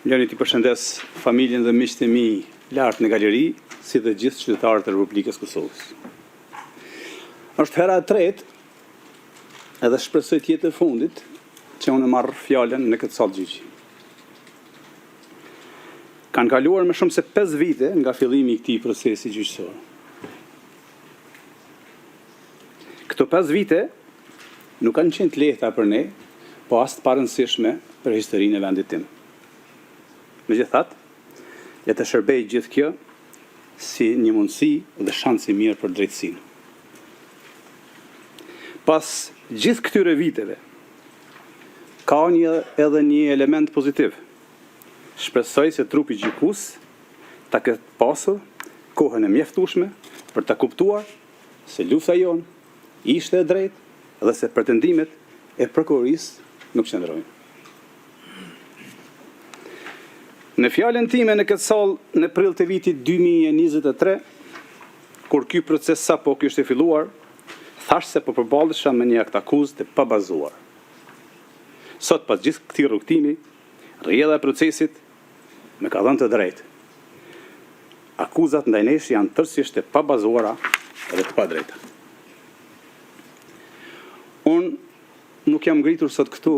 Lëni t'i përshëndes familjen dhe miqtë e mi lartë në galeri, si dhe gjithë qytetarët e Republikës Kosovës. Është hera e tretë, edhe shpresoj të jetë e fundit, që unë marr fjalën në këtë sallë gjyqi. Kanë kaluar më shumë se 5 vite nga fillimi i këtij procesi gjyqësor. Këto 5 vite nuk kanë qenë të lehta për ne, po as të parëndësishme për historinë e vendit tim. Megjithatë, le të shërbej gjithë kjo si një mundësi dhe shans i mirë për drejtësinë. Pas gjithë këtyre viteve, ka edhe një element pozitiv. Shpresoj se trupi gjykues ta ketë pasur kohën e mjaftueshme për ta kuptuar se lufta jonë ishte e drejtë dhe se pretendimet e prokurorisë nuk qëndrojnë. Në fjalën time në këtë sallë në prill të vitit 2023, kur ky proces sapo kishte filluar, thash se po përballesha me një akt akuzë të pabazuar. Sot pas gjithë këtij rrugtimi, rrjedha e procesit më ka dhënë të drejtë. Akuzat ndaj nesh janë tërësisht të pabazuara dhe të padrejta. Unë nuk jam ngritur sot këtu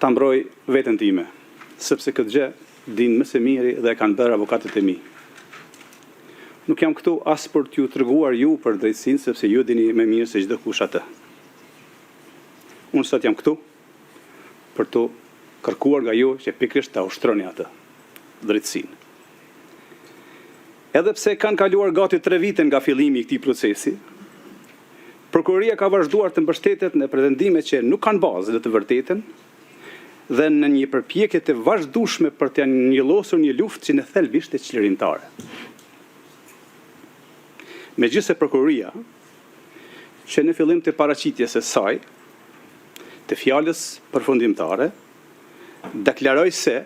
ta mbroj veten time, sepse këtë gjë din më së miri dhe e kanë bërë avokatët e mi. Nuk jam këtu as për t'ju treguar ju për drejtësinë, sepse ju dini më mirë se çdo kush atë. Unë sot jam këtu për t'u kërkuar nga ju që pikërisht ta ushtroni atë, drejtësinë. Edhe pse kanë kaluar gati 3 vite nga fillimi i këtij procesi, prokuroria ka vazhduar të mbështetet në pretendime që nuk kanë bazë në të vërtetën dhe në një përpjekje të vazhdueshme për të njëllosur një luftë që në thelb ishte çlirimtare. Megjithëse prokuroria, që në fillim të paraqitjes së saj, të fjalës përfundimtare, deklaroi se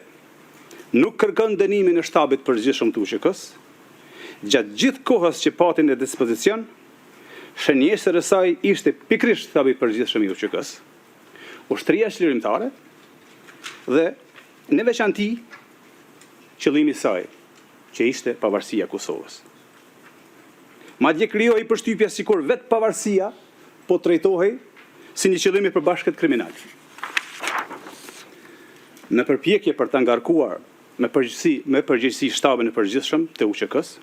nuk kërkon dënimin e shtabit përgjithshëm të UÇK-s, gjatë gjithë kohës që pati në dispozicion, shënjesër e saj ishte pikërisht shtabi i përgjithshëm i UÇK-s, ushtria çlirimtare dhe në veçanti qëllimi i saj, që ishte pavarësia e Kosovës. Madje krijoi përshtypje sikur vetë pavarësia po trajtohej si një qëllim i përbashkët kriminal. Në përpjekje për ta ngarkuar me përgjegjësi shtabin e përgjithshëm të UÇK-s,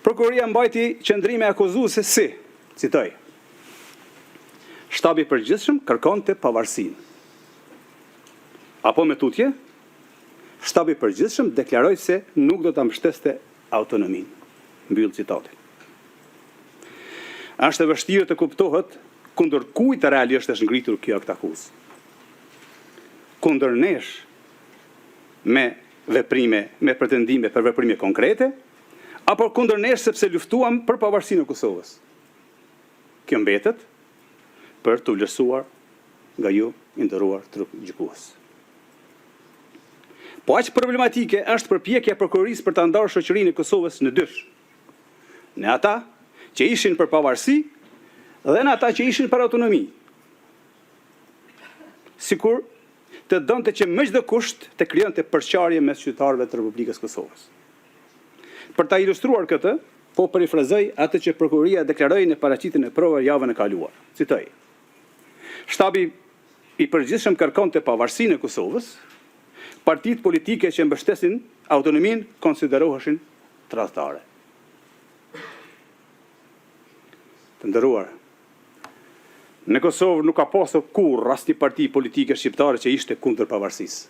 prokuroria mbajti qëndrime akuzuese si, citoj, shtabi i përgjithshëm kërkonte pavarësinë. Apo me tutje, shtabi i përgjithshëm deklaroi se nuk do ta mbështeste autonominë. Mbyll citatin. Është e vështirë të kuptohet kundër kujt realisht është ngritur kjo akt akuzë. Kundër nesh me pretendime për veprime konkrete, apo kundër nesh sepse luftuam për pavarësinë e Kosovës. Kjo mbetet për të vlerësuar nga ju i nderuar trup gjykues. Po aq problematike është përpjekja e prokurorisë për ta ndarë shoqërinë e Kosovës në dysh. Në ata që ishin për pavarësi dhe në ata që ishin për autonomi. Sikur të donte që me çdo kusht të krijonte përçarje mes qytetarëve të Republikës Kosovës. Për ta ilustruar këtë, po parafrazoj atë që prokuroria deklaroi në paraqitjen e provave javën e kaluar. Citoj: Shtabi i përgjithshëm kërkonte pavarësinë e Kosovës, partitë politike që mbështesin autonominë konsideroheshin tradhtare. Të nderuar, në Kosovë nuk ka pasur kurrë asnjë parti politike shqiptare që ishte kundër pavarësisë.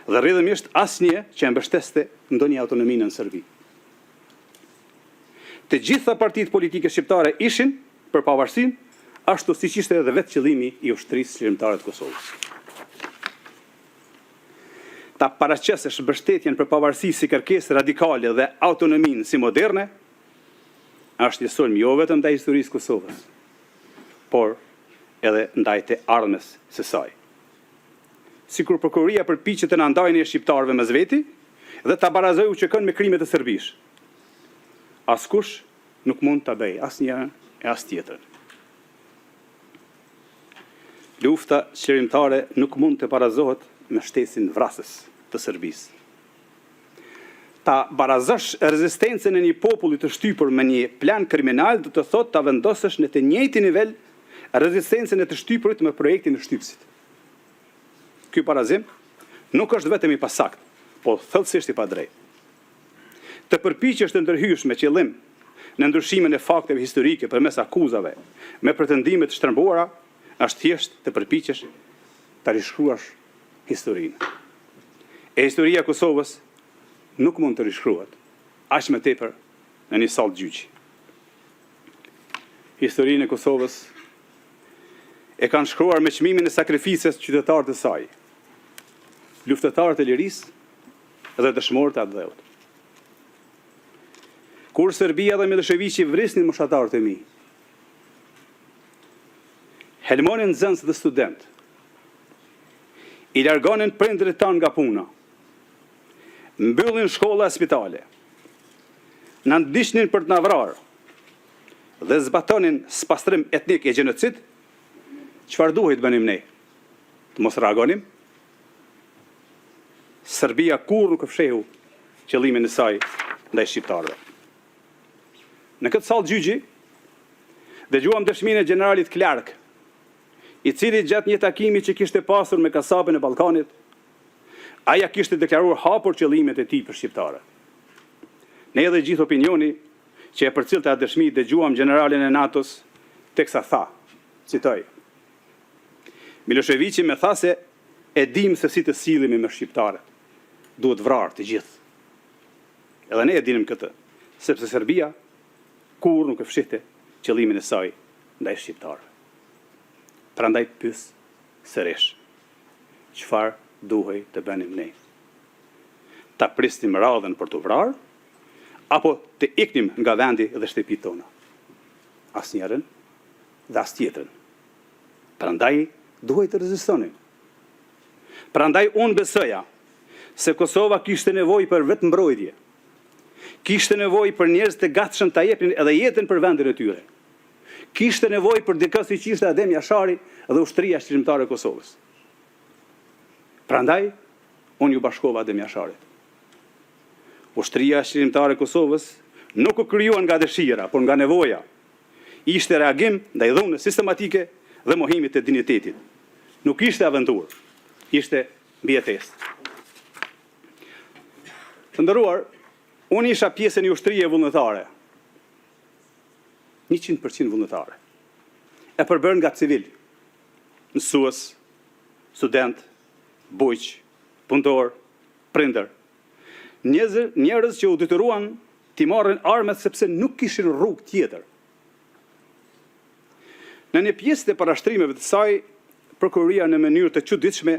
Dhe rrjedhimisht asnjë që e mbështeste ndonjë autonominë në Serbi. Të gjitha partitë politike shqiptare ishin për pavarësinë, ashtu siç ishte edhe vetë qëllimi i ushtrisë çlirimtare të Kosovës. Ta paraqesesh mbështetjen për pavarësi si kërkesë radikale dhe autonominë si moderne, është një sulm jo vetëm ndaj historisë Kosovës, por edhe ndaj të ardhmes së saj. Sikur prokuroria përpiqet të na ndajë ne shqiptarëve mes veti dhe ta barazojë UÇK-n me krimet e Serbisë. Askush nuk mund ta bëjë asnjërin e as tjetrën. lufta qërimtare nuk mund të barazohet me shtesin vrasës të Serbisë. Ta barazosh rezistencën e një populli të shtypur me një plan kriminal do të thotë ta vendosësh në të njëjtin nivel rezistencën e të shtypurit me projektin e shtypësit. Ky barazim nuk është vetëm i pasakt, po thellësisht i padrejtë. Të përpiqesh të ndërhysh me qëllim në ndryshimin e fakteve historike përmes akuzave me pretendime të shtrëmbuara, është thjesht të përpiqesh ta rishkruash historinë. E historia e Kosovës nuk mund të rishkruhet, aq më tepër në një sallë gjyqi. Historinë e Kosovës e kanë shkruar me çmimin e sakrificës qytetarët e saj, luftëtarët e lirisë dhe dëshmorët e atë dheut. Kur Serbia dhe Miloševiqi vrisnin moshatarët e mi, helmonin nxënës dhe student, i largonin prindërit tanë nga puna, mbyllin shkolla e spitale, na ndiqnin për të na vrarë dhe zbatonin spastrim etnik e gjenocid, çfarë duhet bënim ne? Të mos reagonim? Serbia kur nuk fshehu qëllimin e saj ndaj shqiptarëve. Në këtë sallë gjyqi, dëgjuam dëshminë e generalit Clark, i cili gjatë një takimi që kishte pasur me kasapën e Ballkanit, aja kishte deklaruar hapur qëllimet e tij për shqiptarët. Ne edhe gjithë opinioni që e përcillte atë dëshmi dëgjuam generalin e NATO-s, teksa tha, citoj: Miloševiqi më tha se e dim se si të sillemi me shqiptarët. Duhet vrarë të gjithë. Edhe ne e dinim këtë, sepse Serbia kur nuk e fshihte qëllimin e saj ndaj shqiptarëve. Prandaj pyes sërish, çfarë duhej të bënim ne? Ta prisnim radhën për të vrarë, apo të iknim nga vendi dhe shtëpitë tona? Asnjërin dhe as tjetrën. Prandaj duhej të rezistonim. Prandaj unë besoja se Kosova kishte nevojë për vetë mbrojtje. Kishte nevojë për njerëz të gatshëm ta jepnin edhe jetën për vendin e tyre. Kishte nevojë për dikë si që ishte Adem Jashari dhe ushtria shqiptare e Kosovës. Prandaj unë ju bashkova Adem Jasharit. Ushtria shqiptare e Kosovës nuk u krijuan nga dëshira, por nga nevoja. Ishte reagim ndaj dhunës sistematike dhe mohimit të dinjitetit. Nuk ishte aventurë, ishte mbijetesë. Të nderuar, unë isha pjesë e një ushtrie vullnetare, 100% vullnetare, e përbërë nga civil, mësues, student, bujq, punëtor, prindër, njerëz që u detyruan t'i marrin armët sepse nuk kishin rrugë tjetër. Në një pjesë të parashtrimeve të saj, prokuroria në mënyrë të çuditshme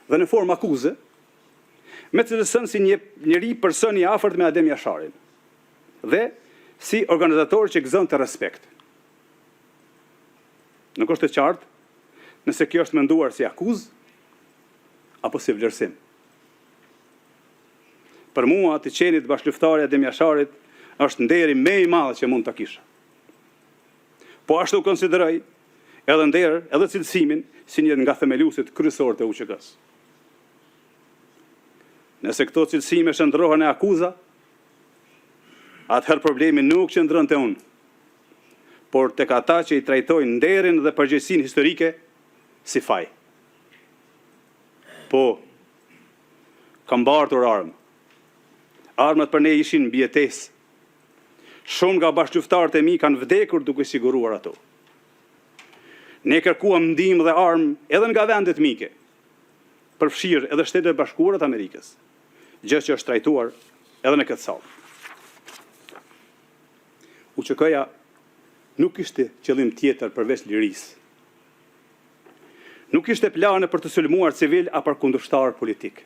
dhe në formë akuze, me të cilësën si njëri person i afërt me Adem Jasharin dhe si organizator që gëzon të respekt. Nuk është e qartë nëse kjo është menduar si akuzë apo si vlerësim. Për mua, të qenit bashkëluftari Adem Jasharit është nderi më i madh që mund ta kisha. Po ashtu konsideroj edhe nder, edhe cilësimin si një nga themeluesit kryesorë të UÇK-s. Nëse këto cilësime shndrohen e akuza, atëherë problemi nuk qëndron te unë, por tek ata që i trajtojnë nderin dhe përgjegjësinë historike si faj. Po, kam mbartur armë. Armët për ne ishin mbijetesë. Shumë nga bashkëluftarët e mi kanë vdekur duke siguruar ato. Ne kërkuam ndihmë dhe armë edhe nga vendet mike, përfshirë edhe Shtetet e Bashkuara të Amerikës, gjë që është trajtuar edhe në këtë sallë. UÇK-ja nuk ishte qëllim tjetër përveç lirisë. Nuk ishte plane për të sulmuar civil apo kundërshtar politik.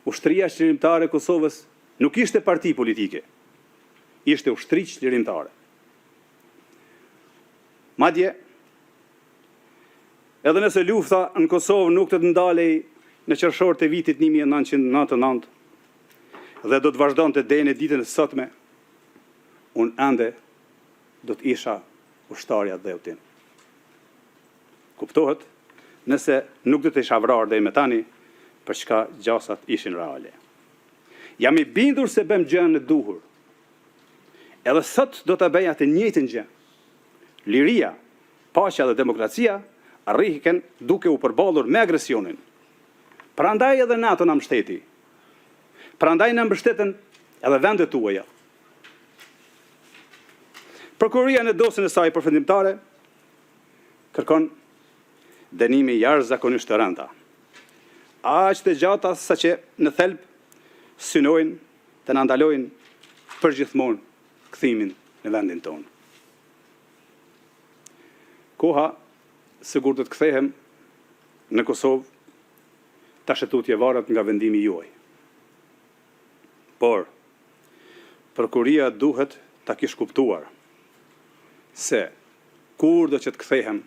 Ushtria Shqirimtare e Kosovës nuk ishte parti politike, ishte ushtri shqirimtare. Madje, edhe nëse lufta në Kosovë nuk të ndalej në qershor të vitit 1999 dhe do të vazhdonte deri në ditën e sotme, unë ende do të isha ushtarja dheutin. kuptohet nëse nuk do të isha vrarë deri më tani, për çka gjasat ishin reale. Jam i bindur se bëm gjën e duhur. Edhe sot do të bëj atë njëjtën gjë. Liria, paqja dhe demokracia arrihen duke u përballur me agresionin. Prandaj edhe NATO na mbështeti. Prandaj na mbështeten edhe vendet tuaja. Prokuroria në dosjen e saj përfundimtare kërkon dënime jashtëzakonisht të rënda. Aq të gjata saqë në thelb synojnë të na ndalojnë përgjithmonë kthimin në vendin tonë. Koha sigur do të kthehem në Kosovë tash e tutje varet nga vendimi juaj. Por prokuroria duhet ta kish kuptuar se kur do që të kthehem,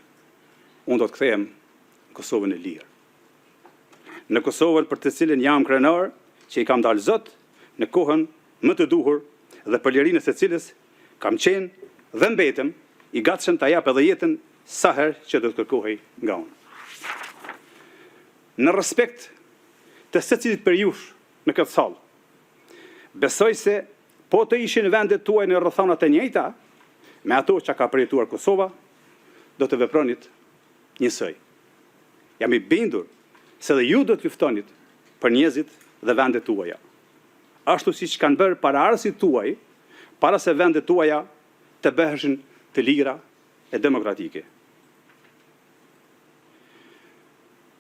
unë do të kthehem në Kosovën e lirë. Në Kosovën për të cilën jam krenar, që i kam dalë Zot në kohën më të duhur dhe për lirinë e secilës kam qenë dhe mbetem i gatshëm ta jap edhe jetën sa herë që do të kërkohej nga unë. Në respekt të secilit për jush në këtë sallë, besoj se po të ishin vendet tuaj në rrethonat e njëjta me ato që ka përjetuar Kosova, do të vepronit njësoj. Jam i bindur se dhe ju do të luftonit për njerëzit dhe vendet tuaja. Ashtu siç kanë bërë paraardhësit tuaj, para se vendet tuaja të bëheshin të lira e demokratike.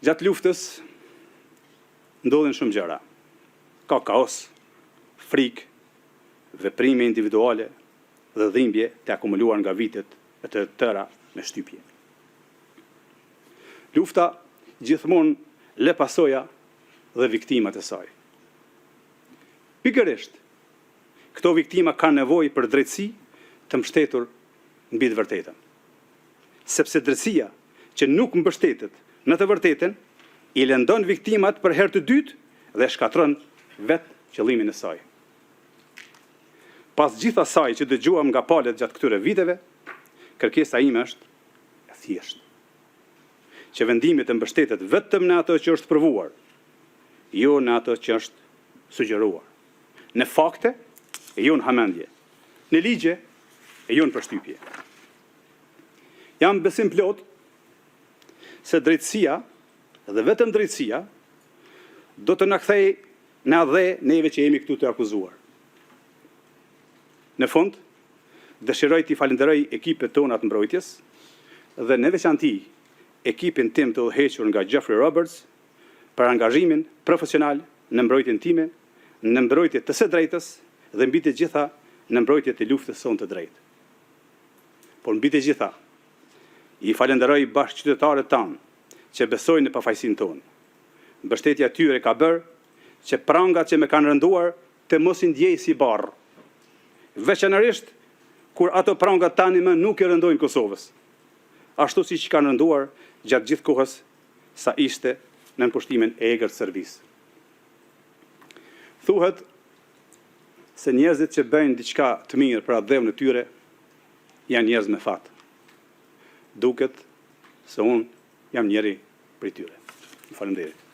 Gjatë luftës ndodhin shumë gjëra. Ka kaos, frikë, veprime individuale dhe dhimbje të akumuluar nga vitet e të tëra me shtypje. Lufta gjithmonë le pasoja dhe viktimat e saj. Pikërisht, këto viktima kanë nevojë për drejtësi të mbështetur mbi të vërtetën. Sepse drejtësia që nuk mbështetet në të vërtetën i lëndon viktimat për herë të dytë dhe shkatron vetë qëllimin e saj. Pas gjithë asaj që dëgjuam nga palët gjatë këtyre viteve, kërkesa ime është e thjeshtë. Që vendimi të mbështetet vetëm në ato që është provuar, jo në ato që është sugjeruar. Në fakte e jo në hamendje, në ligje e jo në përshtypje. Jam besim plot se drejtësia dhe vetëm drejtësia do të na kthej na dhe neve që jemi këtu të akuzuar. Në fund, dëshiroj t'i falenderoj ekipet tona të mbrojtjes dhe në veçanti ekipin tim të udhëhequr nga Jeffrey Roberts për angazhimin profesional në mbrojtjen time, në mbrojtje të së drejtës dhe mbi të gjitha në mbrojtje të luftës sonë të drejtë. Por mbi të gjitha, i falenderoj bashkëqytetarët tanë që besojnë në pafajësinë tonë. Mbështetja tyre ka bërë që prangat që me kanë rënduar të mos i ndjej si barr. Veçanërisht kur ato prangat tani më nuk i rëndojnë Kosovës, ashtu siç kanë rënduar gjatë gjithë kohës sa ishte në nënpushtimin e egër servisë. Thuhet se njerëzit që bëjnë diçka të mirë për atë dhevën e tyre janë njerëz me fat. Duket se unë jam njëri prej tyre. Faleminderit.